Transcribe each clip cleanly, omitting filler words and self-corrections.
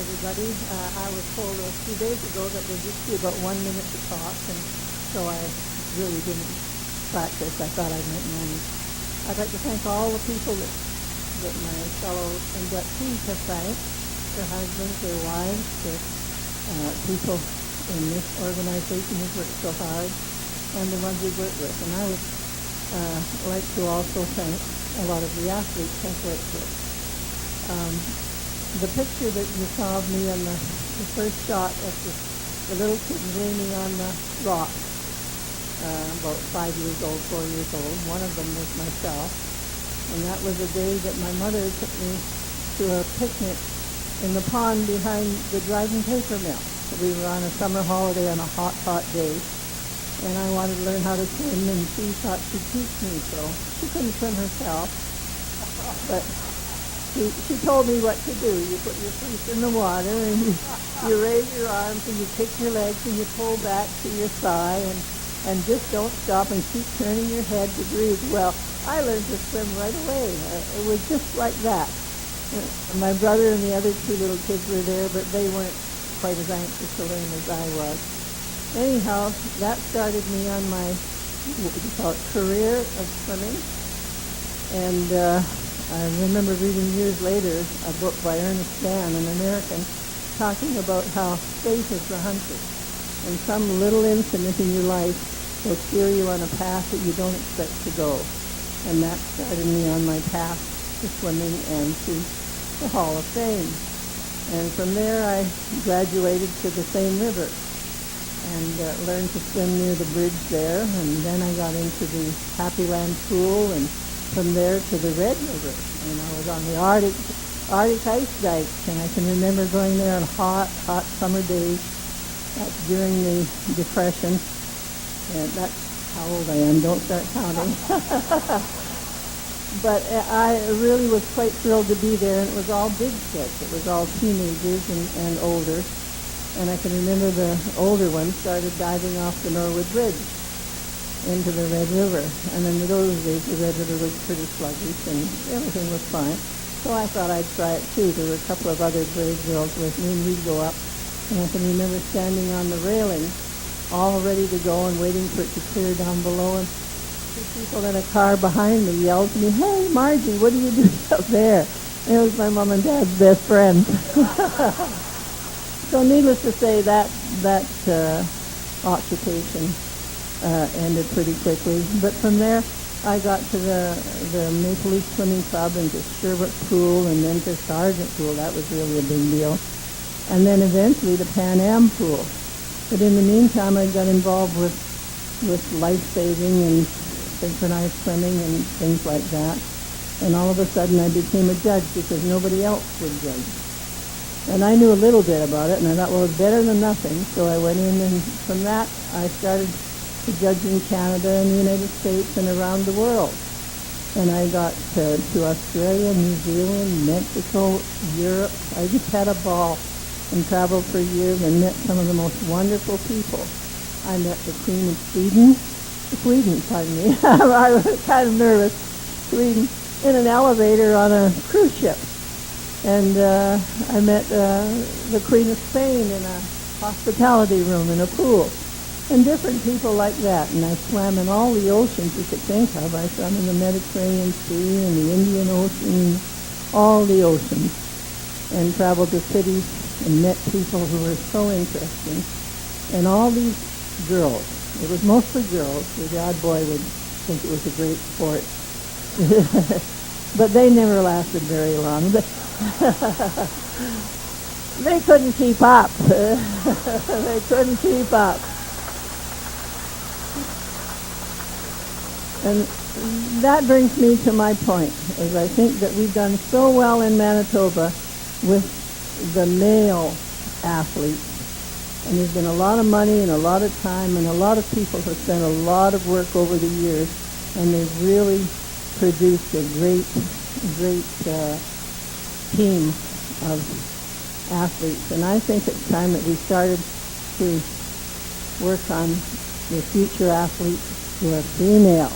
everybody. I was told a few days ago that there used to be about 1 minute to talk, and so I really didn't practice. I thought I might manage. I'd like to thank all the people that my fellow inductees have thanked, their husbands, their wives, the people in this organization who've worked so hard, and the ones we've worked with. And I would like to also thank a lot of the athletes I've worked with. The picture that you saw of me on the first shot of the little kid leaning on the rock, about 5 years old, 4 years old. One of them was myself. And that was a day that my mother took me to a picnic in the pond behind the Dryden paper mill. We were on a summer holiday on a hot, hot day. And I wanted to learn how to swim, and she thought she'd teach me, so she couldn't swim herself. But she told me what to do. You put your feet in the water, and you raise your arms, and you kick your legs, and you pull back to your thigh, and just don't stop and keep turning your head to breathe. Well, I learned to swim right away. It was just like that. My brother and the other two little kids were there, but they weren't quite as anxious to learn as I was. Anyhow, that started me on my, what would you call it, career of swimming. And I remember reading years later a book by Ernest Dann, an American, talking about how fate is the hunter. And some little incident in your life will steer you on a path that you don't expect to go. And that started me on my path to swimming and to the Hall of Fame. And from there I graduated to the same river and learned to swim near the bridge there. And then I got into the Happy Land Pool, and from there to the Red River. And I was on the Arctic ice dikes, and I can remember going there on hot, hot summer days. That's during the Depression. And that's how old I am. Don't start counting. But I really was quite thrilled to be there, and it was all big kids. It was all teenagers and older. And I can remember the older ones started diving off the Norwood Bridge into the Red River. And in those days, the Red River was pretty sluggish, and everything was fine. So I thought I'd try it too. There were a couple of other brave girls with me, and we'd go up. And I can remember standing on the railing, all ready to go and waiting for it to clear down below. And two people in a car behind me yelled to me, "Hey, Margie, what are you doing up there?" And it was my mom and dad's best friend. So needless to say, that occupation ended pretty quickly. But from there, I got to the Maple Leaf Swimming Club and to Sherbrooke Pool and then to Sargent Pool. That was really a big deal. And then eventually the Pan Am Pool. But in the meantime, I got involved with life-saving and synchronized swimming and things like that. And all of a sudden I became a judge because nobody else would judge. And I knew a little bit about it, and I thought, well, it's better than nothing. So I went in, and from that I started to judge in Canada and the United States and around the world. And I got to Australia, New Zealand, Mexico, Europe. I just had a ball and traveled for years and met some of the most wonderful people. I met the Queen of Sweden, pardon me. I was kind of nervous. Sweden, in an elevator on a cruise ship. And I met the Queen of Spain in a hospitality room in a pool. And different people like that. And I swam in all the oceans you could think of. I swam in the Mediterranean Sea and the Indian Ocean, all the oceans. And traveled to cities and met people who were so interesting. And all these girls, it was mostly girls, the odd boy would think it was a great sport. But they never lasted very long. They couldn't keep up. They couldn't keep up. And that brings me to my point, is I think that we've done so well in Manitoba with the male athletes. And there's been a lot of money and a lot of time and a lot of people have spent a lot of work over the years, and they've really produced a great team of athletes. And I think it's time that we started to work on the future athletes who are female.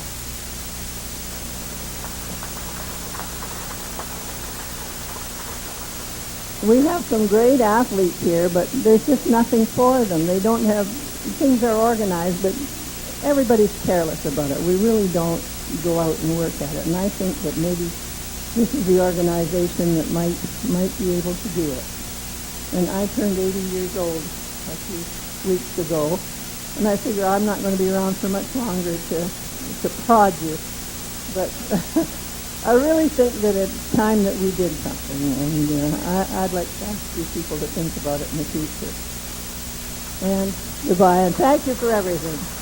We have some great athletes here, but there's just nothing for them. They don't have, things are organized, but everybody's careless about it. We really don't go out and work at it. And I think that maybe this is the organization that might be able to do it. And I turned 80 years old a few weeks ago, and I figure I'm not going to be around for much longer to prod you. But I really think that it's time that we did something, and I'd like to ask you people to think about it in the future. And goodbye, and thank you for everything.